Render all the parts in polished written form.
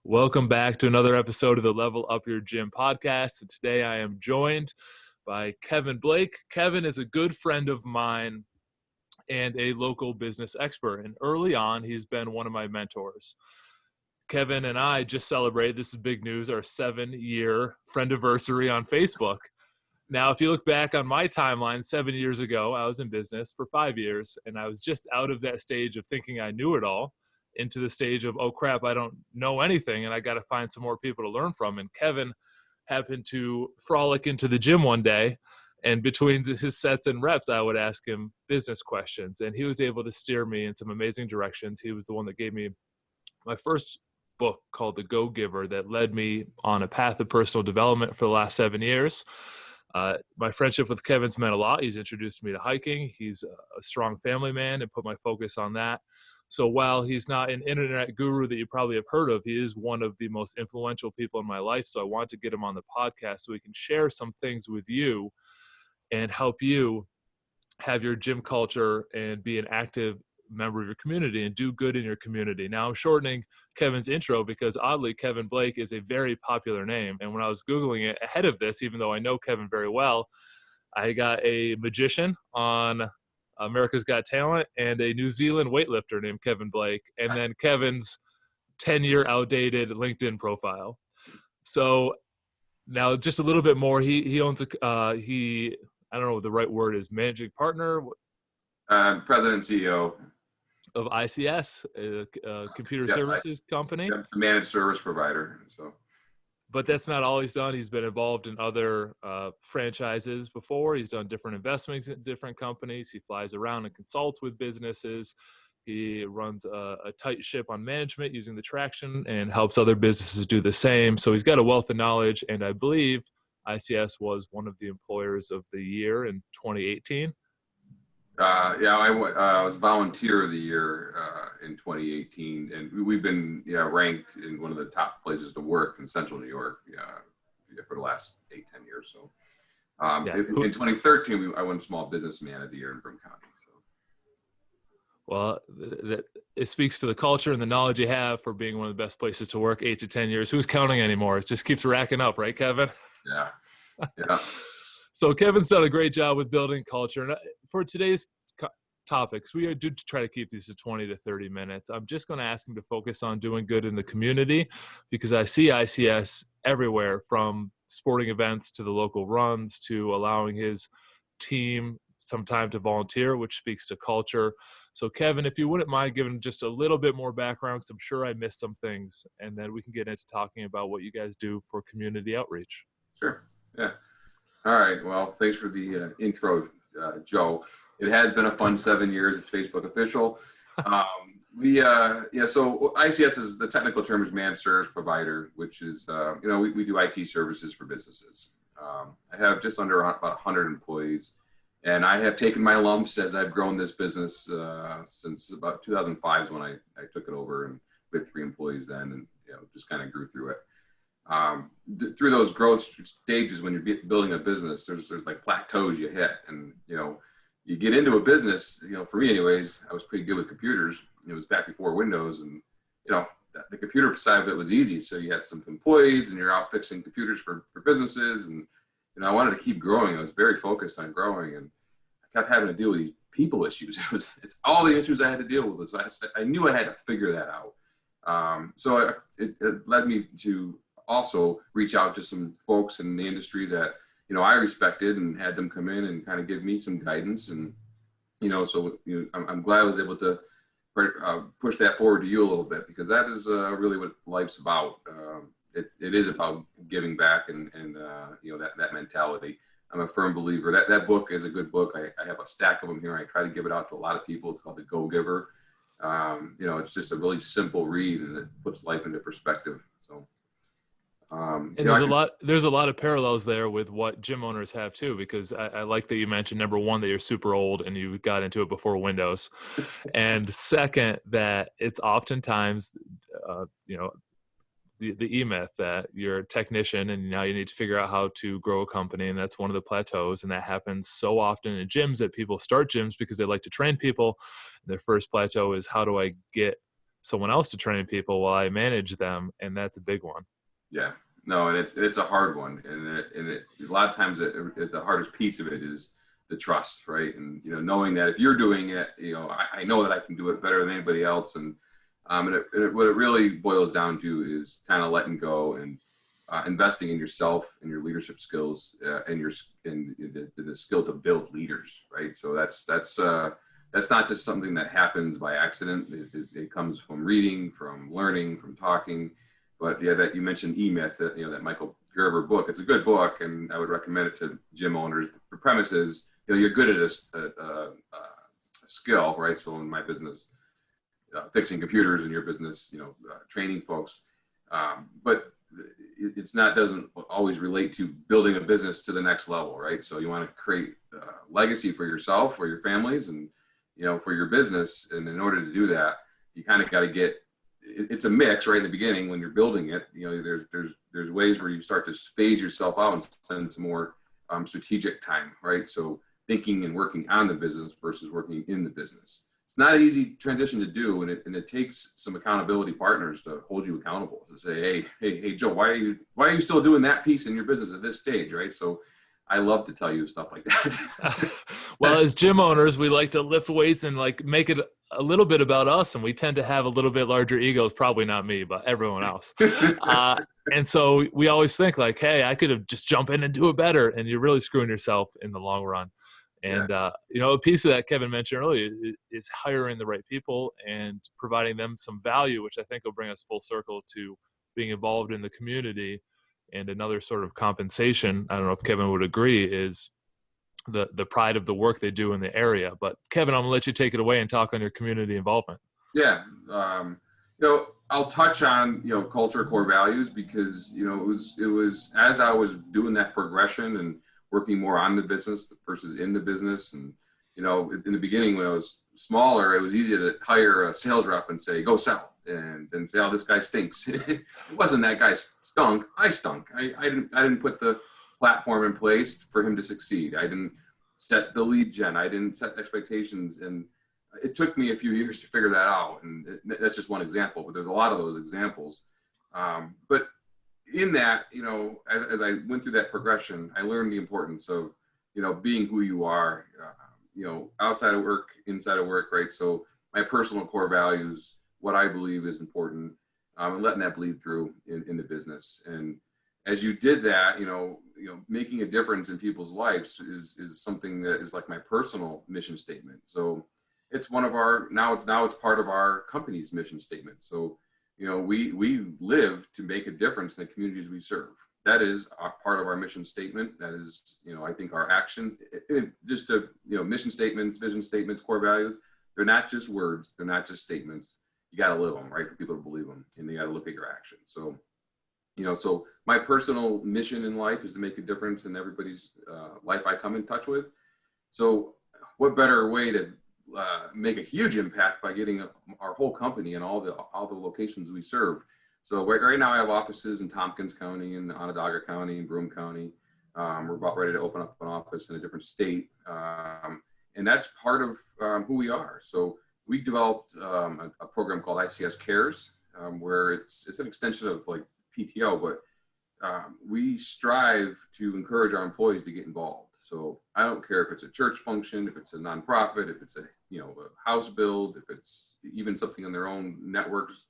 Welcome back to another episode of the Level Up Your Gym podcast. And today I am joined by Kevin Blake. Kevin is a good friend of mine and a local business expert. And early on, he's been one of my mentors. Kevin and I just celebrated, this is big news, our 7-year friendiversary on Facebook. Now, if you look back on my timeline, 7 years ago, I was in business for 5 years, and I was just out of that stage of thinking I knew it all into the stage of, oh crap, I don't know anything, and I got to find some more people to learn from. And Kevin happened to frolic into the gym one day, and between his sets and reps, I would ask him business questions, and he was able to steer me in some amazing directions. He was the one that gave me my first book called The Go-Giver that led me on a path of personal development for the last 7 years. My friendship with Kevin's meant a lot. He's introduced me to hiking. He's a strong family man and put my focus on that. So while he's not an internet guru that you probably have heard of, he is one of the most influential people in my life. So I want to get him on the podcast so we can share some things with you and help you have your gym culture and be an active member of your community and do good in your community. Now, I'm shortening Kevin's intro because oddly, Kevin Blake is a very popular name. And when I was Googling it ahead of this, even though I know Kevin very well, I got a magician on America's Got Talent and a New Zealand weightlifter named Kevin Blake, and then Kevin's 10-year outdated LinkedIn profile. So now just a little bit more. He owns I don't know what the right word is, managing partner? President and CEO. Of ICS, a computer services company. A managed service provider. But that's not all he's done. He's been involved in other franchises before. He's done different investments in different companies. He flies around and consults with businesses. He runs a tight ship on management using the traction and helps other businesses do the same. So he's got a wealth of knowledge. And I believe ICS was one of the employers of the year in 2018. I was volunteer of the year in 2018, and we've been ranked in one of the top places to work in Central New York for the last 8-10 years. So in 2013, I won Small Businessman of the Year in Broome County. So. Well, it speaks to the culture and the knowledge you have for being one of the best places to work 8 to 10 years. Who's counting anymore? It just keeps racking up, right, Kevin? Yeah. So Kevin's done a great job with building culture. And for today's topics, we do try to keep these to 20 to 30 minutes. I'm just going to ask him to focus on doing good in the community because I see ICS everywhere, from sporting events to the local runs to allowing his team some time to volunteer, which speaks to culture. So Kevin, if you wouldn't mind giving just a little bit more background, because I'm sure I missed some things, and then we can get into talking about what you guys do for community outreach. Sure. Yeah. All right. Well, thanks for the intro, Joe. It has been a fun 7 years. It's Facebook official. So ICS is, the technical term is managed service provider, which is, we do IT services for businesses. I have just under about 100 employees, and I have taken my lumps as I've grown this business since about 2005 is when I took it over, and we had 3 employees then, and just kind of grew through it. Through those growth stages, when you're building a business, there's like plateaus you hit, and you get into a business. For me, anyways, I was pretty good with computers. It was back before Windows, and the computer side of it was easy. So you had some employees, and you're out fixing computers for businesses, and I wanted to keep growing. I was very focused on growing, and I kept having to deal with these people issues. It's all the issues I had to deal with. So I knew I had to figure that out. So it led me to also reach out to some folks in the industry that, I respected, and had them come in and kind of give me some guidance. And, I'm glad I was able to push that forward to you a little bit, because that is really what life's about. It is about giving back and that mentality. I'm a firm believer that book is a good book. I have a stack of them here. I try to give it out to a lot of people. It's called The Go-Giver. It's just a really simple read, and it puts life into perspective. And there's a lot of parallels there with what gym owners have too, because I like that you mentioned, number one, that you're super old and you got into it before Windows. And second, that it's oftentimes, the e-myth that you're a technician and now you need to figure out how to grow a company. And that's one of the plateaus. And that happens so often in gyms that people start gyms because they like to train people. And their first plateau is, how do I get someone else to train people while I manage them. And that's a big one. Yeah, no, and it's a hard one, and a lot of times the hardest piece of it is the trust, right? And knowing that if you're doing it, I know that I can do it better than anybody else, and what it really boils down to is kind of letting go and investing in yourself and your leadership skills and the skill to build leaders, right? So that's not just something that happens by accident. It comes from reading, from learning, from talking. But yeah, that you mentioned E-Myth, that Michael Gerber book. It's a good book, and I would recommend it to gym owners. The premise is, you're good at a skill, right? So in my business, fixing computers, in your business, training folks. But doesn't always relate to building a business to the next level, right? So you want to create legacy for yourself, for your families, and for your business. And in order to do that, you kind of got to get. It's a mix, right? In the beginning, when you're building it, there's ways where you start to phase yourself out and spend some more strategic time, right? So thinking and working on the business versus working in the business. It's not an easy transition to do, and it takes some accountability partners to hold you accountable, to say, hey, Joe, why are you still doing that piece in your business at this stage, right? So I love to tell you stuff like that. Well, as gym owners, we like to lift weights and make it a little bit about us, and we tend to have a little bit larger egos. Probably not me, but everyone else. And so we always think hey, I could have just jump in and do it better, and you're really screwing yourself in the long run. And a piece of that Kevin mentioned earlier is hiring the right people and providing them some value, which I think will bring us full circle to being involved in the community. And another sort of compensation, I don't know if Kevin would agree, is the pride of the work they do in the area. But Kevin, I'm gonna let you take it away and talk on your community involvement. Yeah. I'll touch on, culture, core values, because, it was as I was doing that progression and working more on the business versus in the business. And, in the beginning, when I was smaller, it was easy to hire a sales rep and say, go sell, and say, oh, this guy stinks. It wasn't that guy stunk. I stunk. I didn't put the platform in place for him to succeed. I didn't set the lead gen. I didn't set expectations. And it took me a few years to figure that out. And that's just one example, but there's a lot of those examples. But in that, as I went through that progression, I learned the importance of, being who you are, outside of work, inside of work, right? So my personal core values, what I believe is important, and letting that bleed through in the business. And as you did that, making a difference in people's lives is something that is like my personal mission statement. So it's one of now it's part of our company's mission statement. So, we live to make a difference in the communities we serve. That is a part of our mission statement. That is, I think our actions, mission statements, vision statements, core values, they're not just words. They're not just statements. You got to live them, right? For people to believe them, and they got to look at your actions. So, so my personal mission in life is to make a difference in everybody's life I come in touch with. So what better way to make a huge impact by getting our whole company and all the locations we serve. So right now I have offices in Tompkins County and Onondaga County and Broome County. We're about ready to open up an office in a different state. And that's part of who we are. So we developed a program called ICS Cares, where it's an extension of like PTO, but we strive to encourage our employees to get involved. So I don't care if it's a church function, if it's a nonprofit, if it's a house build, if it's even something in their own networks.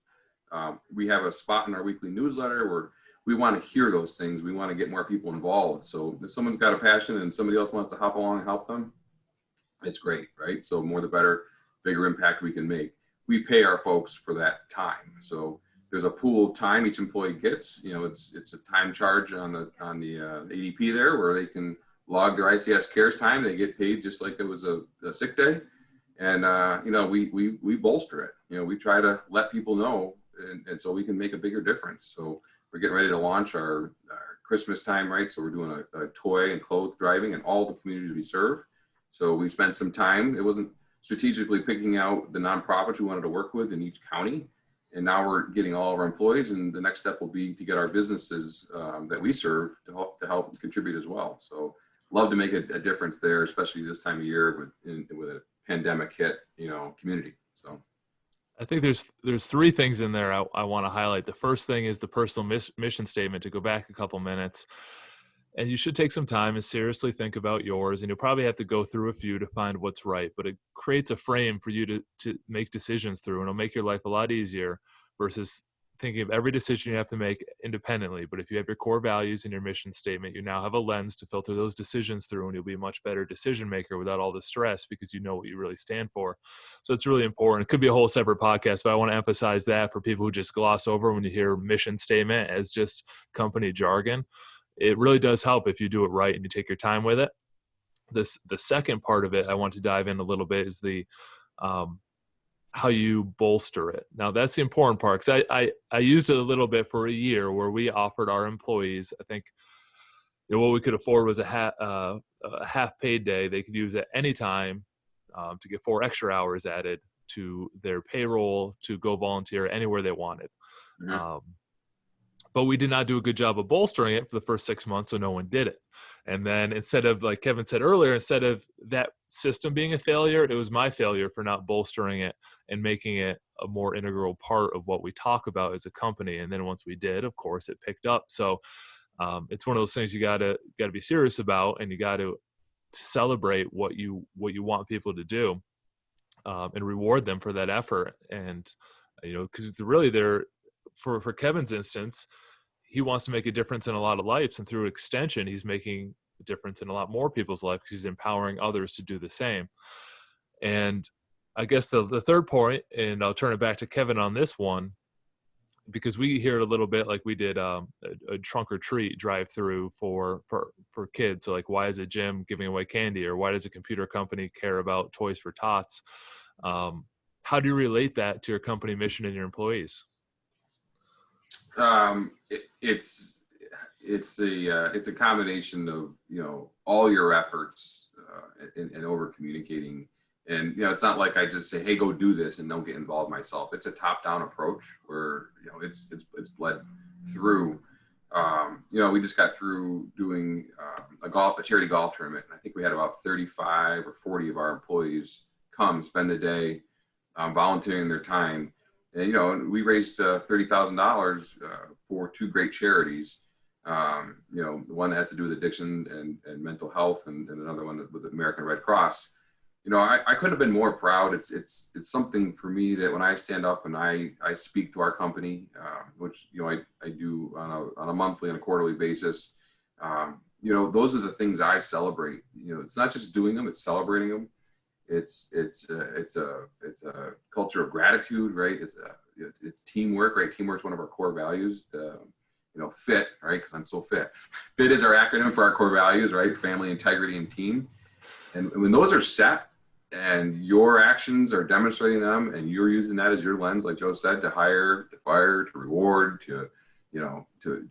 We have a spot in our weekly newsletter where we want to hear those things. We want to get more people involved. So if someone's got a passion and somebody else wants to hop along and help them, it's great, right? So more the better, bigger impact we can make. We pay our folks for that time. So there's a pool of time each employee gets. It's a time charge on the ADP there where they can log their ICS Cares time. They get paid just like it was a sick day. And, we bolster it. We try to let people know, and so we can make a bigger difference. So we're getting ready to launch our Christmas time, right? So we're doing a toy and clothes driving in all the communities we serve. So we spent some time. It wasn't strategically picking out the nonprofits we wanted to work with in each county. And now we're getting all of our employees, and the next step will be to get our businesses that we serve to help contribute as well. So love to make a difference there, especially this time of year with a pandemic hit, community. So I think there's three things in there I want to highlight. The first thing is the personal mission statement, to go back a couple minutes. And you should take some time and seriously think about yours. And you'll probably have to go through a few to find what's right, but it creates a frame for you to make decisions through, and it'll make your life a lot easier versus thinking of every decision you have to make independently. But if you have your core values and your mission statement, you now have a lens to filter those decisions through, and you'll be a much better decision maker without all the stress because you know what you really stand for. So it's really important. It could be a whole separate podcast, but I want to emphasize that for people who just gloss over when you hear mission statement as just company jargon. It really does help if you do it right and you take your time with it. The second part of it I want to dive in a little bit is the how you bolster it. Now that's the important part, because I used it a little bit for a year where we offered our employees, I think, what we could afford was a half paid day they could use at any time to get 4 extra hours added to their payroll to go volunteer anywhere they wanted. Mm-hmm. But we did not do a good job of bolstering it for the first 6 months, so no one did it. And then instead of, like Kevin said earlier, instead of that system being a failure, it was my failure for not bolstering it and making it a more integral part of what we talk about as a company. And then once we did, of course, it picked up. So it's one of those things you gotta be serious about, and you got to celebrate what you want people to do, and reward them for that effort. And because really they're, for Kevin's instance, he wants to make a difference in a lot of lives, and through extension, he's making a difference in a lot more people's lives because he's empowering others to do the same. And I guess the third point, and I'll turn it back to Kevin on this one, because we hear it a little bit, like we did a trunk or treat drive through for kids. So like, why is a gym giving away candy, or why does a computer company care about toys for tots? How do you relate that to your company mission and your employees? It's a combination of all your efforts and over communicating, and it's not like I just say, hey, go do this and don't get involved myself. It's a top down approach where it's bled through. We just got through doing a charity golf tournament, and I think we had about 35 or 40 of our employees come spend the day volunteering their time. And, we raised $30,000 for 2 great charities. The one that has to do with addiction and mental health, and another one with the American Red Cross. I couldn't have been more proud. It's something for me that when I stand up and I speak to our company, which, I do on a monthly and a quarterly basis, those are the things I celebrate. It's not just doing them, it's celebrating them. It's a culture of gratitude, right? It's teamwork, right? Teamwork is one of our core values. FIT, right? Because I'm so fit. FIT is our acronym for our core values, right? Family, integrity, and team. And when those are set and your actions are demonstrating them, and you're using that as your lens, like Joe said, to hire, to fire, to reward, to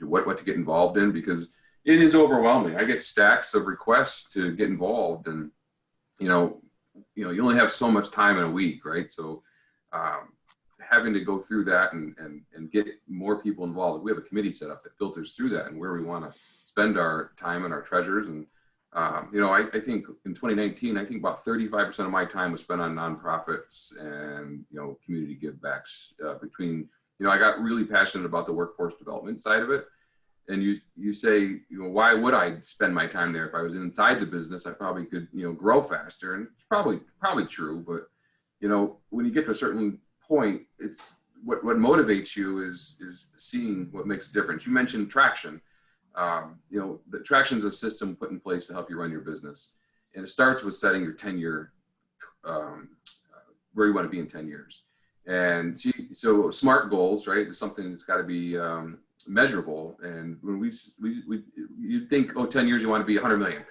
what to get involved in, because it is overwhelming. I get stacks of requests to get involved, and you only have so much time in a week, right? So having to go through that and get more people involved. We have a committee set up that filters through that and where we want to spend our time and our treasures. And I think in 2019, I think about 35% of my time was spent on nonprofits and community give backs. I got really passionate about the workforce development side of it. And you say, why would I spend my time there? If I was inside the business, I probably could, grow faster. And it's probably true. But, when you get to a certain point, it's what motivates you is seeing what makes a difference. You mentioned traction. The traction is a system put in place to help you run your business. And it starts with setting your 10-year, where you want to be in 10 years. And so SMART goals, right, is something that's got to be measurable. And when you think, 10 years, you want to be 100 million.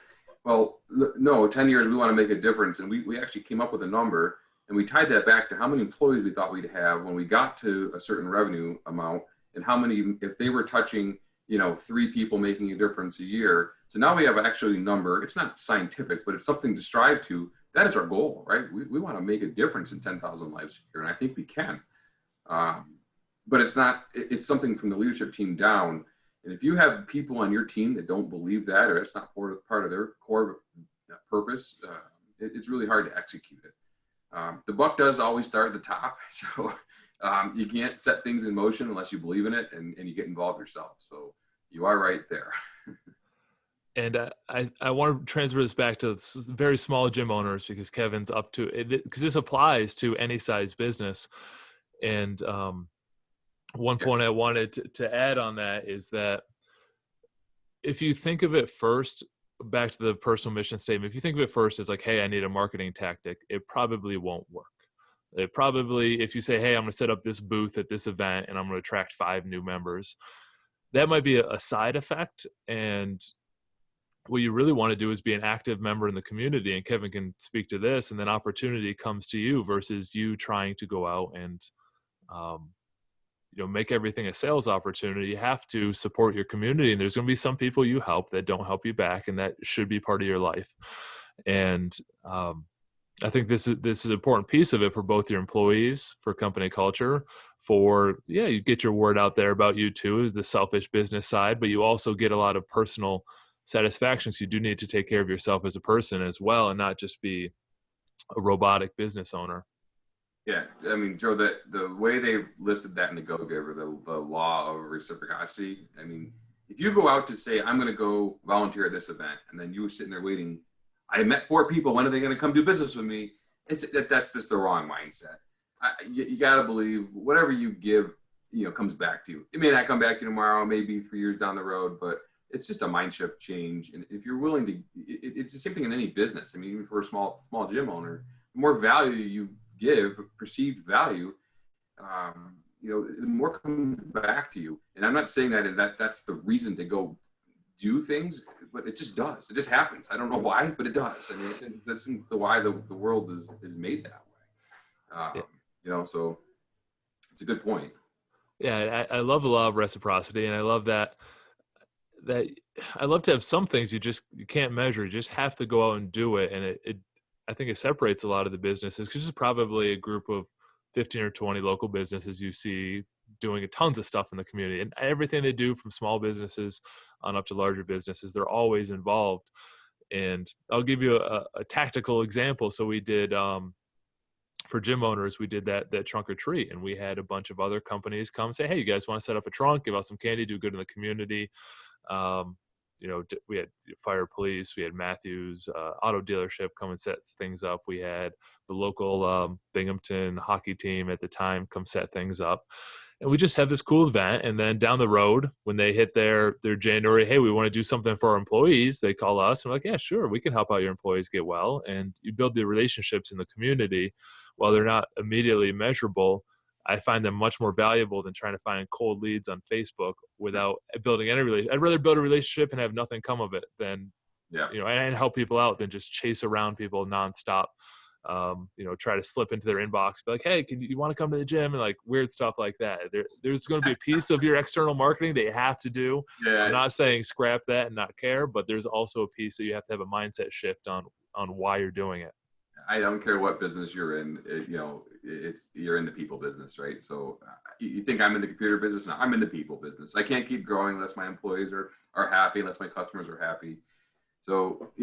Well, no, 10 years, we want to make a difference. And we actually came up with a number, and we tied that back to how many employees we thought we'd have when we got to a certain revenue amount, and how many, if they were touching, 3 people making a difference a year. So now we have actually a number. It's not scientific, but it's something to strive to. That is our goal, right? We want to make a difference in 10,000 lives here, and I think we can. But it's something from the leadership team down. And if you have people on your team that don't believe that, or it's not part of their core purpose, it's really hard to execute it. The buck does always start at the top. So you can't set things in motion unless you believe in it and you get involved yourself. So you are right there. And I want to transfer this back to very small gym owners, because Kevin's up to it, because this applies to any size business. And one Yeah. point I wanted to add on that is that if you think of it first, back to the personal mission statement, if you think of it first as like, hey, I need a marketing tactic, it probably won't work. It probably, if you say, hey, I'm going to set up this booth at this event and I'm going to attract 5 new members, that might be a side effect. And what you really want to do is be an active member in the community. And Kevin can speak to this. And then opportunity comes to you versus you trying to go out and, um, make everything a sales opportunity. You have to support your community, and there's going to be some people you help that don't help you back, and that should be part of your life. And I think this is an important piece of it for both your employees, for company culture, for you get your word out there about you too, the selfish business side, but you also get a lot of personal satisfactions. You do need to take care of yourself as a person as well, and not just be a robotic business owner. Yeah, I mean, Joe, the way they listed that in the Go Giver, the law of reciprocity. I mean, if you go out to say, I'm going to go volunteer at this event, and then you were sitting there waiting, I met 4 people, when are they going to come do business with me? That's just the wrong mindset. You got to believe whatever you give, comes back to you. It may not come back to you tomorrow, maybe 3 years down the road, but it's just a mind shift change. And if you're willing to, it's the same thing in any business. I mean, even for a small gym owner, the more value you give, perceived value, the more comes back to you. And I'm not saying that's the reason to go do things, but it just does. It just happens. I don't know why, but it does. I mean, that's why the world is made that way. So it's a good point. Yeah, I love the law of reciprocity, and I love that I love to have some things you can't measure. You just have to go out and do it, and it I think it separates a lot of the businesses, because there's probably a group of 15 or 20 local businesses you see doing tons of stuff in the community, and everything they do, from small businesses on up to larger businesses, they're always involved. And I'll give you a tactical example. So we did, for gym owners, we did that trunk or treat, and we had a bunch of other companies come say, hey, you guys want to set up a trunk, give out some candy, do good in the community. We had fire, police, we had Matthews auto dealership come and set things up. We had the local Binghamton hockey team at the time come set things up. And we just have this cool event. And then down the road, when they hit their January, hey, we want to do something for our employees, they call us and we're like, yeah, sure, we can help out your employees get well. And you build the relationships in the community. While they're not immediately measurable, I find them much more valuable than trying to find cold leads on Facebook without building any relationship. I'd rather build a relationship and have nothing come of it than, and help people out than just chase around people nonstop. Try to slip into their inbox, be like, hey, you want to come to the gym, and like weird stuff like that. There's going to be a piece of your external marketing that you have to do. Yeah. I'm not saying scrap that and not care, but there's also a piece that you have to have a mindset shift on why you're doing it. I don't care what business you're in, you're in the people business, right? So you think I'm in the computer business? No, I'm in the people business. I can't keep growing unless my employees are happy, unless my customers are happy. So,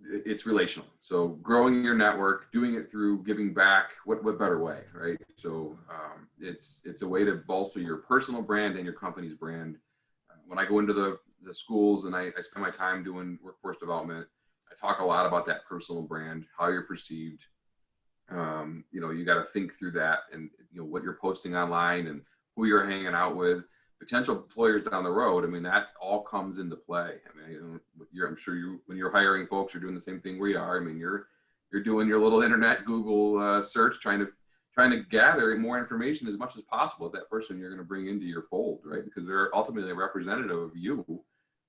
it's relational. So growing your network, doing it through giving back, what better way, right? So it's a way to bolster your personal brand and your company's brand. When I go into the schools and I spend my time doing workforce development, I talk a lot about that personal brand, how you're perceived. You got to think through that, and what you're posting online and who you're hanging out with, potential employers down the road. I mean, that all comes into play. I mean, I'm sure when you're hiring folks, you're doing the same thing we are. I mean, you're doing your little internet Google search, trying to gather more information as much as possible of that person you're going to bring into your fold, right? Because they're ultimately a representative of you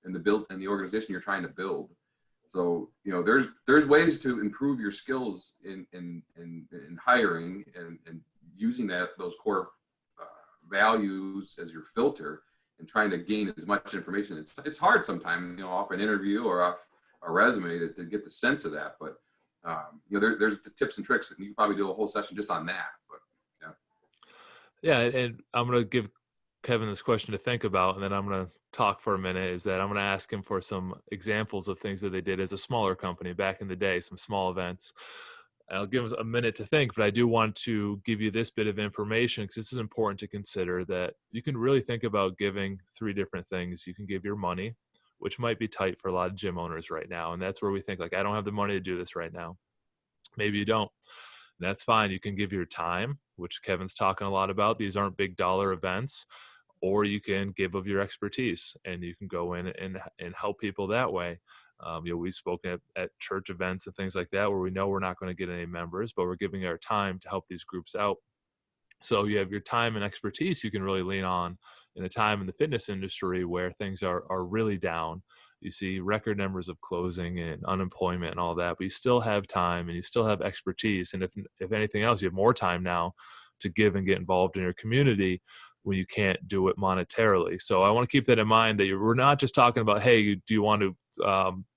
and the organization you're trying to build. So, there's ways to improve your skills in hiring and using those core values as your filter and trying to gain as much information. It's hard sometimes, off an interview or off a resume to get the sense of that. But, there's the tips and tricks, and you can probably do a whole session just on that. But yeah. And I'm going to give Kevin this question to think about, and then I'm going to talk for a minute, is that I'm going to ask him for some examples of things that they did as a smaller company back in the day, some small events. I'll give us a minute to think, but I do want to give you this bit of information because this is important to consider, that you can really think about giving three different things. You can give your money, which might be tight for a lot of gym owners right now. And that's where we think like, I don't have the money to do this right now. Maybe you don't. And that's fine. You can give your time, which Kevin's talking a lot about. These aren't big dollar events. Or you can give of your expertise and you can go in and help people that way. We've spoken at church events and things like that where we know we're not going to get any members, but we're giving our time to help these groups out. So you have your time and expertise you can really lean on in a time in the fitness industry where things are really down. You see record numbers of closing and unemployment and all that, but you still have time and you still have expertise. And if anything else, you have more time now to give and get involved in your community when you can't do it monetarily. So I want to keep that in mind, that we're not just talking about, hey, do you want to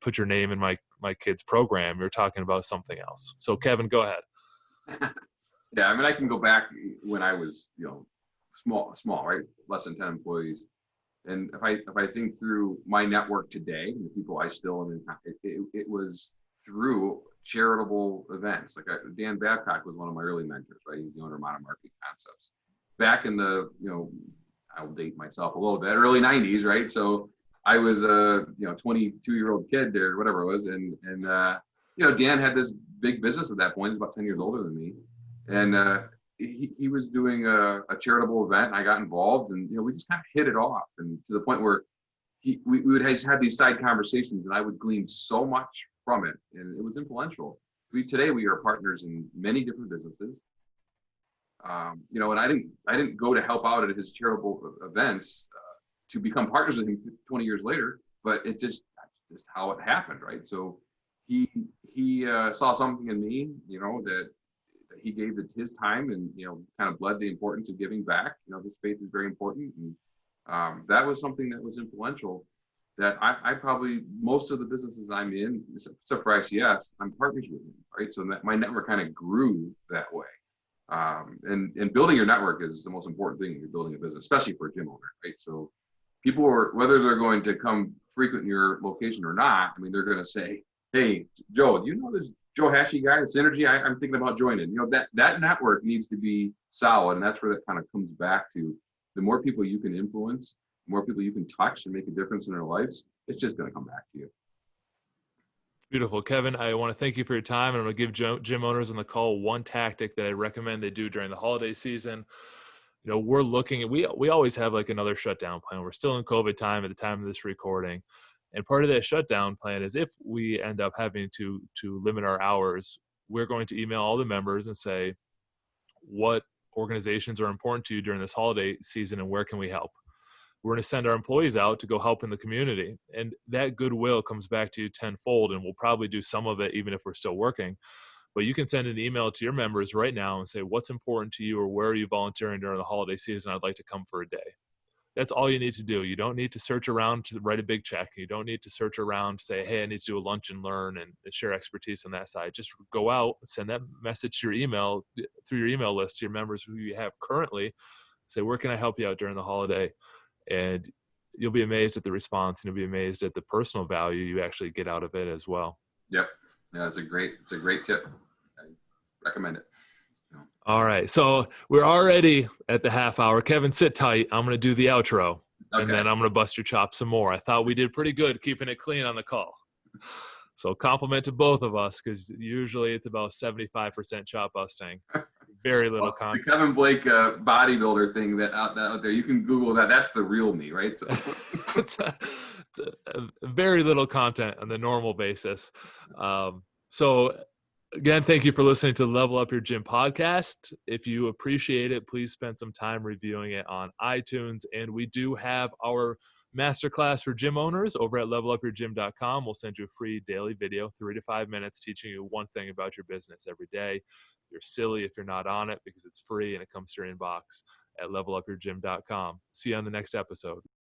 put your name in my kid's program? You're talking about something else. So Kevin, go ahead. Yeah, I mean, I can go back when I was, small, right? Less than 10 employees. And if I think through my network today and the people I still am in, it was through charitable events. Like Dan Babcock was one of my early mentors, right? He's the owner of Modern Marketing Concepts. Back in the, I'll date myself a little bit, early 90s, right? So I was a 22-year-old kid there, whatever it was, and Dan had this big business at that point. He was about 10 years older than me, and he was doing a charitable event, and I got involved, and we just kind of hit it off, and to the point where we would just have these side conversations, and I would glean so much from it, and it was influential. Today we are partners in many different businesses. And I didn't go to help out at his charitable events to become partners with him 20 years later, but it just how it happened, right? So he saw something in me, that he gave it his time, and kind of bled the importance of giving back. This faith is very important, and that was something that was influential. That I probably, most of the businesses I'm in, except for ICS, I'm partners with him, right? So that my network kind of grew that way. And building your network is the most important thing when you're building a business, especially for a gym owner, right? So people whether they're going to come frequent your location or not, I mean, they're going to say, hey, Joe, do you know this Joe Hashi guy, the Synergy? I'm thinking about joining. That network needs to be solid. And that's where that kind of comes back to, the more people you can influence, the more people you can touch and make a difference in their lives, it's just going to come back to you. Beautiful. Kevin, I want to thank you for your time. And I'm going to give gym owners on the call one tactic that I recommend they do during the holiday season. We're looking at, we always have like another shutdown plan. We're still in COVID time at the time of this recording. And part of that shutdown plan is if we end up having to limit our hours, we're going to email all the members and say, what organizations are important to you during this holiday season and where can we help? We're going to send our employees out to go help in the community. And that goodwill comes back to you tenfold, and we'll probably do some of it even if we're still working. But you can send an email to your members right now and say, what's important to you, or where are you volunteering during the holiday season? I'd like to come for a day. That's all you need to do. You don't need to search around to write a big check. You don't need to search around to say, hey, I need to do a lunch and learn and share expertise on that side. Just go out, send that message to your email, through your email list to your members who you have currently. Say, where can I help you out during the holiday? And you'll be amazed at the response, and you'll be amazed at the personal value you actually get out of it as well. Yep. Yeah, it's a great tip. I recommend it. All right. So we're already at the half hour. Kevin, sit tight. I'm going to do the outro, and then I'm going to bust your chops some more. I thought we did pretty good keeping it clean on the call. So compliment to both of us, because usually it's about 75% chop busting. Very little content. The Kevin Blake bodybuilder thing that out there, you can Google that. That's the real me, right? So it's a very little content on the normal basis. So again, thank you for listening to Level Up Your Gym podcast. If you appreciate it, please spend some time reviewing it on iTunes. And we do have our masterclass for gym owners over at levelupyourgym.com. We'll send you a free daily video, 3 to 5 minutes, teaching you one thing about your business every day. You're silly if you're not on it, because it's free and it comes to your inbox at levelupyourgym.com. See you on the next episode.